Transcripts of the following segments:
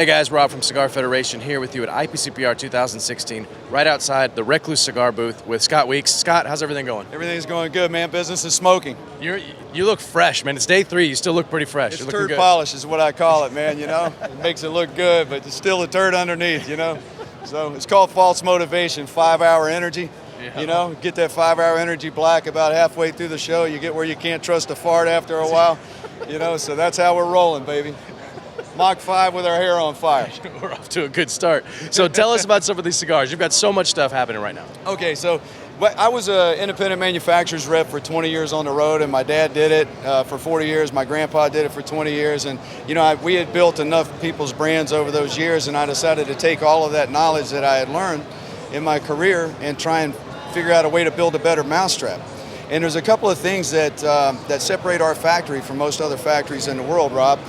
Hey guys, Rob from Cigar Federation here with you at IPCPR 2016, right outside the Recluse Cigar booth with Scott Weeks. Scott, how's everything going? Everything's going good, man. Business is smoking. You look fresh, man. It's day 3. You still look pretty fresh. It's You're looking turd good. polish is what I call it, man, you know? It makes it look good, but it's still a turd underneath, you know? So it's called false motivation, 5-hour energy. Yeah. You know, get that 5-hour energy black about halfway through the show. You get where you can't trust a fart after a while, you know? So that's how we're rolling, baby. Mach 5 with our hair on fire. We're off to a good start. So tell us about some of these cigars. You've got so much stuff happening right now. Okay, so I was an independent manufacturer's rep for 20 years on the road, and my dad did it for 40 years. My grandpa did it for 20 years, and you know, we had built enough people's brands over those years, and I decided to take all of that knowledge that I had learned in my career and try and figure out a way to build a better mousetrap. And there's a couple of things that that separate our factory from most other factories in the world, Rob.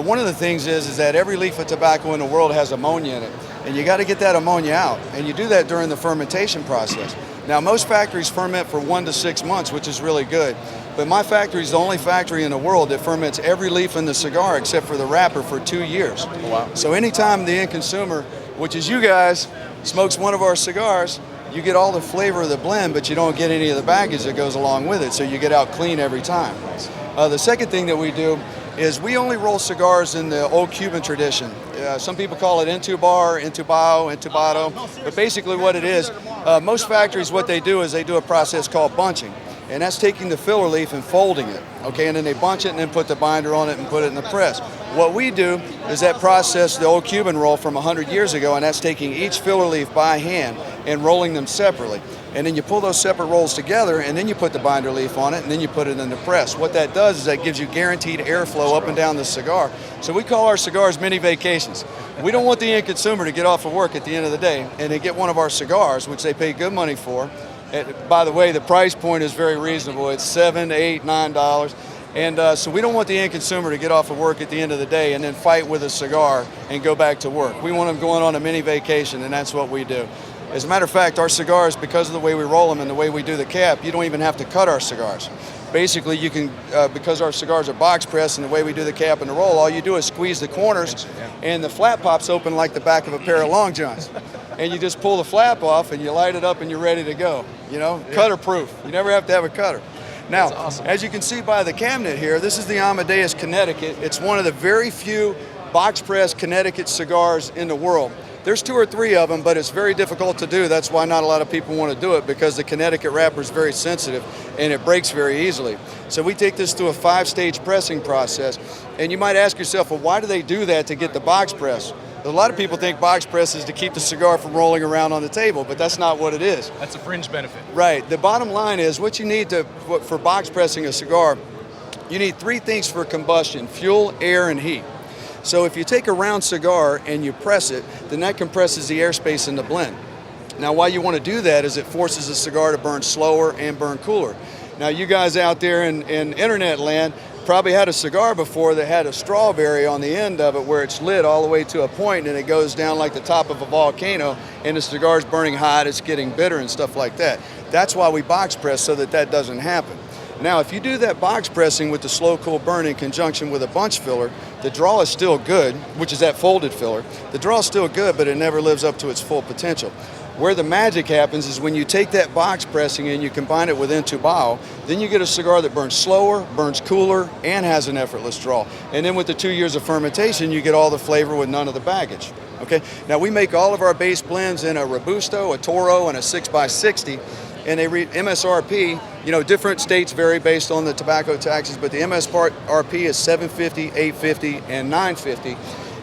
One of the things is that every leaf of tobacco in the world has ammonia in it, and you got to get that ammonia out, and you do that during the fermentation process. Now, most factories ferment for 1 to 6 months, which is really good, but my factory is the only factory in the world that ferments every leaf in the cigar except for the wrapper for 2 years. Oh, wow. So anytime the end consumer, which is you guys, smokes one of our cigars, you get all the flavor of the blend, but you don't get any of the baggage that goes along with it, so you get out clean every time. The second thing that we do is we only roll cigars in the old Cuban tradition. Some people call it entubar, entubado, entubado, but basically what it is, most factories, what they do is they do a process called bunching, and that's taking the filler leaf and folding it, okay, and then they bunch it and then put the binder on it and put it in the press. What we do is that process, the old Cuban roll from 100 years ago, and that's taking each filler leaf by hand and rolling them separately. And then you pull those separate rolls together, and then you put the binder leaf on it, and then you put it in the press. What that does is that gives you guaranteed airflow up and down the cigar. So we call our cigars mini vacations. We don't want the end consumer to get off of work at the end of the day and they get one of our cigars, which they pay good money for. By the way, the price point is very reasonable. It's $7, $8, $9. And so we don't want the end consumer to get off of work at the end of the day and then fight with a cigar and go back to work. We want them going on a mini vacation, and that's what we do. As a matter of fact, our cigars, because of the way we roll them and the way we do the cap, you don't even have to cut our cigars. Basically, you can, because our cigars are box pressed and the way we do the cap and the roll, all you do is squeeze the corners and the flap pops open like the back of a pair of long johns. And you just pull the flap off and you light it up and you're ready to go. You know, cutter proof. You never have to have a cutter. Now, awesome. As you can see by the cabinet here, this is the Amadeus Connecticut. It's one of the very few box pressed Connecticut cigars in the world. There's 2 or 3 of them, but it's very difficult to do. That's why not a lot of people want to do it, because the Connecticut wrapper is very sensitive and it breaks very easily. So we take this through a 5-stage pressing process. And you might ask yourself, well, why do they do that to get the box press? A lot of people think box press is to keep the cigar from rolling around on the table, but that's not what it is. That's a fringe benefit. Right. The bottom line is what you need for box pressing a cigar, you need 3 things for combustion: fuel, air, and heat. So if you take a round cigar and you press it, then that compresses the airspace in the blend. Now, why you want to do that is it forces the cigar to burn slower and burn cooler. Now, you guys out there in internet land probably had a cigar before that had a strawberry on the end of it where it's lit all the way to a point and it goes down like the top of a volcano and the cigar's burning hot, it's getting bitter and stuff like that. That's why we box press, so that that doesn't happen. Now, if you do that box pressing with the slow cool burn in conjunction with a bunch filler, the draw is still good, which is that folded filler. The draw is still good, but it never lives up to its full potential. Where the magic happens is when you take that box pressing and you combine it with entubado, then you get a cigar that burns slower, burns cooler, and has an effortless draw. And then with the 2 years of fermentation, you get all the flavor with none of the baggage. Okay. Now, we make all of our base blends in a Robusto, a Toro, and a 6x60. And they read MSRP, you know, different states vary based on the tobacco taxes, but the MSRP is $7.50, $8.50, and $9.50.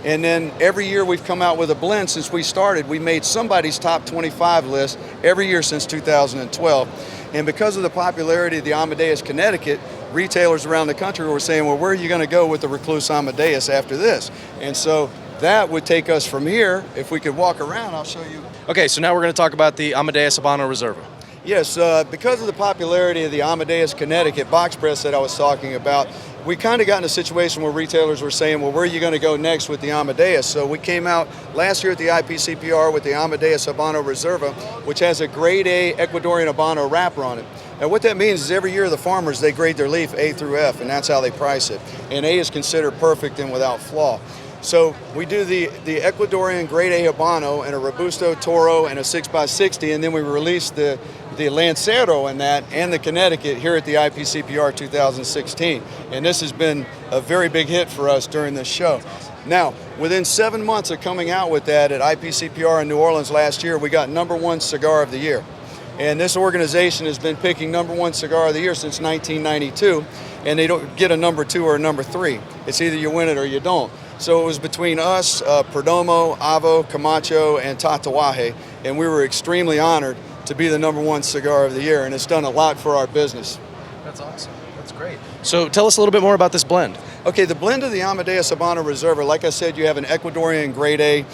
And then every year we've come out with a blend since we started. We made somebody's top 25 list every year since 2012. And because of the popularity of the Amadeus Connecticut, retailers around the country were saying, well, where are you going to go with the Recluse Amadeus after this? And so that would take us from here. If we could walk around, I'll show you. Okay, so now we're going to talk about the Amadeus Habano Reserva. Yes, because of the popularity of the Amadeus Connecticut box press that I was talking about, we kind of got in a situation where retailers were saying, well, where are you going to go next with the Amadeus? So we came out last year at the IPCPR with the Amadeus Habano Reserva, which has a grade A Ecuadorian Habano wrapper on it. Now what that means is every year the farmers, they grade their leaf A through F, and that's how they price it. And A is considered perfect and without flaw. So we do the Ecuadorian Grade A Habano and a Robusto Toro and a 6x60, and then we release the Lancero in that and the Connecticut here at the IPCPR 2016. And this has been a very big hit for us during this show. Now, within 7 months of coming out with that at IPCPR in New Orleans last year, we got #1 cigar of the year. And this organization has been picking #1 cigar of the year since 1992, and they don't get a #2 or a #3. It's either you win it or you don't. So it was between us, Perdomo, Avo, Camacho, and Tatawahe, and we were extremely honored to be the #1 cigar of the year, and it's done a lot for our business. That's awesome. That's great. So tell us a little bit more about this blend. Okay, the blend of the Amadeus Habano Reserva, like I said, you have an Ecuadorian Grade A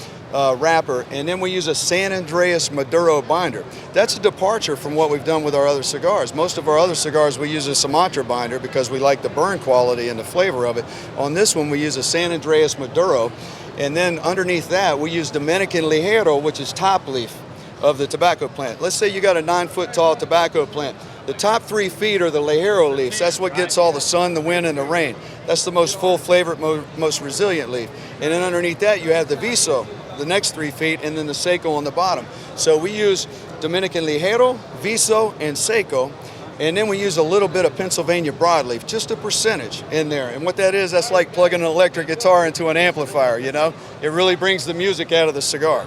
wrapper, and then we use a San Andreas Maduro binder. That's a departure from what we've done with our other cigars. Most of our other cigars we use a Sumatra binder because we like the burn quality and the flavor of it. On this one we use a San Andreas Maduro, and then underneath that we use Dominican Ligero, which is top leaf of the tobacco plant. Let's say you got a 9-foot tall tobacco plant. The top 3 feet are the Ligero leaves. That's what gets all the sun, the wind, and the rain. That's the most full-flavored, most resilient leaf. And then underneath that you have the Viso, the next 3 feet, and then the Seco on the bottom. So we use Dominican Ligero, Viso, and Seco, and then we use a little bit of Pennsylvania broadleaf, just a percentage in there. And what that is, that's like plugging an electric guitar into an amplifier, you know? It really brings the music out of the cigar.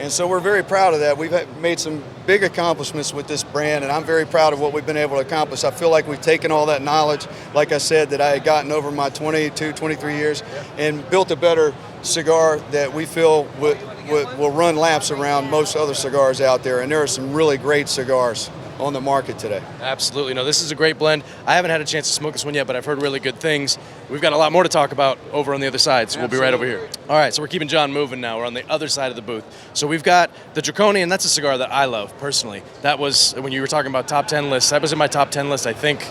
And so we're very proud of that. We've made some big accomplishments with this brand, and I'm very proud of what we've been able to accomplish. I feel like we've taken all that knowledge, like I said, that I had gotten over my 22, 23 years, and built a better cigar that we feel will run laps around most other cigars out there. And there are some really great cigars on the market today. Absolutely. No, this is a great blend. I haven't had a chance to smoke this one yet, but I've heard really good things. We've got a lot more to talk about over on the other side, so we'll be right over here. All right, so we're keeping John moving now. We're on the other side of the booth. So we've got the Draconian. That's a cigar that I love personally. That was, when you were talking about top 10 lists, that was in my top 10 list, I think.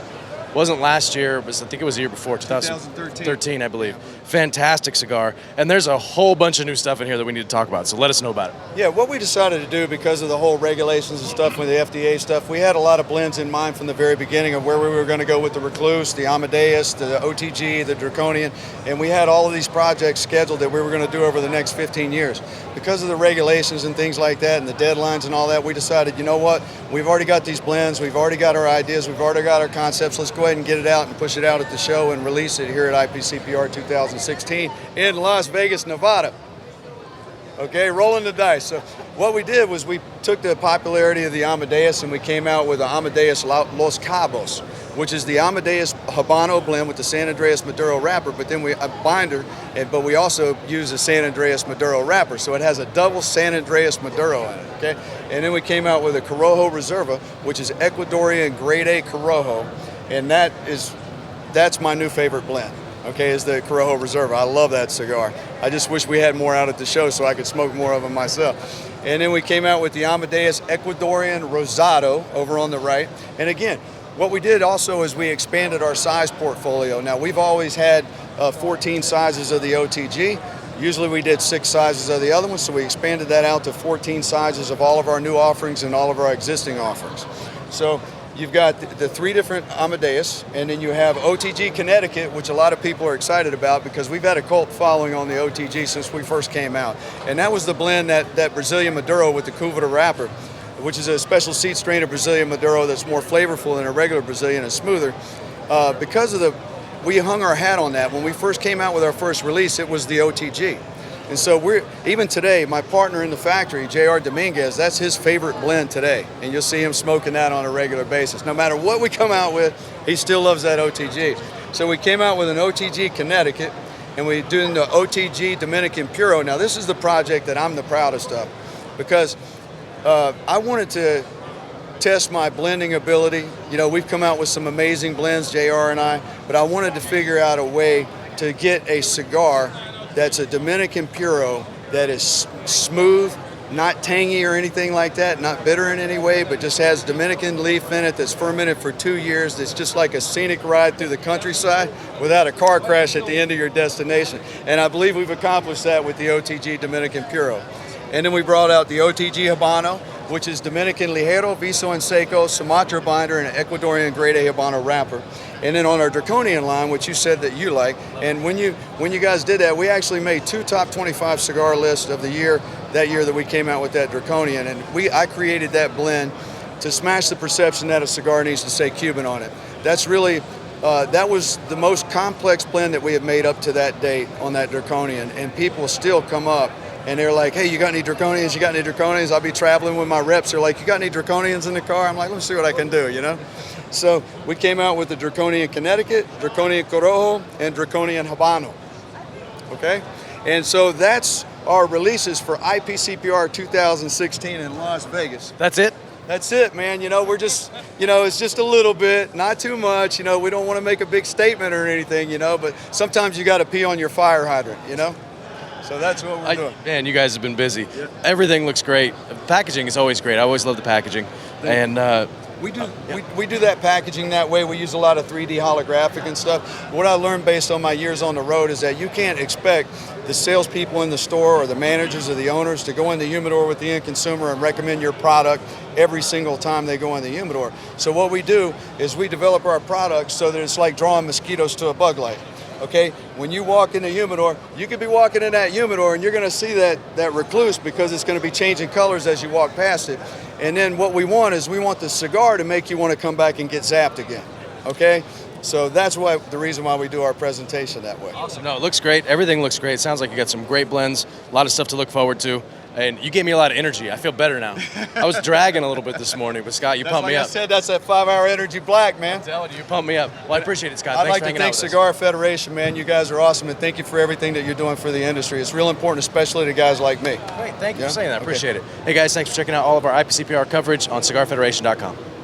Wasn't last year, I think it was the year before, 2013, I believe. Fantastic cigar. And there's a whole bunch of new stuff in here that we need to talk about, so let us know about it. Yeah, what we decided to do because of the whole regulations and stuff with the FDA stuff, we had a lot of blends in mind from the very beginning of where we were going to go with the Recluse, the Amadeus, the OTG, the Draconian, and we had all of these projects scheduled that we were going to do over the next 15 years. Because of the regulations and things like that and the deadlines and all that, we decided, you know what, we've already got these blends, we've already got our ideas, we've already got our concepts, let's go ahead and get it out and push it out at the show and release it here at IPCPR 2016 in Las Vegas, Nevada. Okay, rolling the dice. So what we did was we took the popularity of the Amadeus and we came out with the Amadeus Los Cabos, which is the Amadeus Habano blend with the San Andreas Maduro wrapper, but then a binder, but we also use a San Andreas Maduro wrapper, so it has a double San Andreas Maduro in it, okay? And then we came out with a Corojo Reserva, which is Ecuadorian Grade A Corojo, and that's my new favorite blend. Okay, is the Corojo Reserva. I love that cigar. I just wish we had more out at the show so I could smoke more of them myself. And then we came out with the Amadeus Ecuadorian Rosado over on the right. And again, what we did also is we expanded our size portfolio. Now, we've always had 14 sizes of the OTG. Usually we did 6 sizes of the other ones, so we expanded that out to 14 sizes of all of our new offerings and all of our existing offerings. So you've got the 3 different Amadeus, and then you have OTG Connecticut, which a lot of people are excited about because we've had a cult following on the OTG since we first came out. And that was the blend, that Brazilian Maduro with the Cuvita wrapper, which is a special seed strain of Brazilian Maduro that's more flavorful than a regular Brazilian and smoother. Because of we hung our hat on that. When we first came out with our first release, it was the OTG. And so even today, my partner in the factory, J.R. Dominguez, that's his favorite blend today. And you'll see him smoking that on a regular basis. No matter what we come out with, he still loves that OTG. So we came out with an OTG Connecticut, and we're doing the OTG Dominican Puro. Now this is the project that I'm the proudest of because I wanted to test my blending ability. You know, we've come out with some amazing blends, JR and I, but I wanted to figure out a way to get a cigar that's a Dominican Puro that is smooth, not tangy or anything like that, not bitter in any way, but just has Dominican leaf in it that's fermented for 2 years. That's just like a scenic ride through the countryside without a car crash at the end of your destination. And I believe we've accomplished that with the OTG Dominican Puro. And then we brought out the OTG Habano, which is Dominican Ligero, Viso and Seco, Sumatra binder, and an Ecuadorian Grade A Habano wrapper. And then on our Draconian line, which you said that you like, and when you guys did that, we actually made 2 top 25 cigar lists of the year that we came out with that Draconian, and I created that blend to smash the perception that a cigar needs to say Cuban on it. That's really that was the most complex blend that we have made up to that date on that Draconian, and people still come up and they're like, hey, you got any Draconians? You got any Draconians? I'll be traveling with my reps. They're like, you got any Draconians in the car? I'm like, let me see what I can do, you know? So we came out with the Draconian Connecticut, Draconian Corojo, and Draconian Habano, okay? And so that's our releases for IPCPR 2016 in Las Vegas. That's it? That's it, man. You know, we're just, you know, it's just a little bit, not too much. You know, we don't want to make a big statement or anything, you know, but sometimes you got to pee on your fire hydrant, you know? So that's what we're doing. Man, you guys have been busy. Yeah. Everything looks great. Packaging is always great. I always love the packaging. And we do that packaging that way. We use a lot of 3D holographic and stuff. What I learned based on my years on the road is that you can't expect the salespeople in the store or the managers or the owners to go in the humidor with the end consumer and recommend your product every single time they go in the humidor. So what we do is we develop our products so that it's like drawing mosquitoes to a bug light. Okay, when you walk in the humidor, you could be walking in that humidor and you're going to see that Recluse because it's going to be changing colors as you walk past it. And then what we want is we want the cigar to make you want to come back and get zapped again. Okay, so that's the reason why we do our presentation that way. Awesome. No, it looks great. Everything looks great. It sounds like you got some great blends, a lot of stuff to look forward to. And you gave me a lot of energy. I feel better now. I was dragging a little bit this morning, but Scott, you pumped me up. I said, that's that 5-hour energy black, man. I'm telling you, you pumped me up. Well, I appreciate it, Scott. I'd Thanks like for to hanging thank out with Cigar Federation, man. You guys are awesome, and thank you for everything that you're doing for the industry. It's real important, especially to guys like me. Great, thank you for saying that. I appreciate it. Hey, guys, thanks for checking out all of our IPCPR coverage on cigarfederation.com.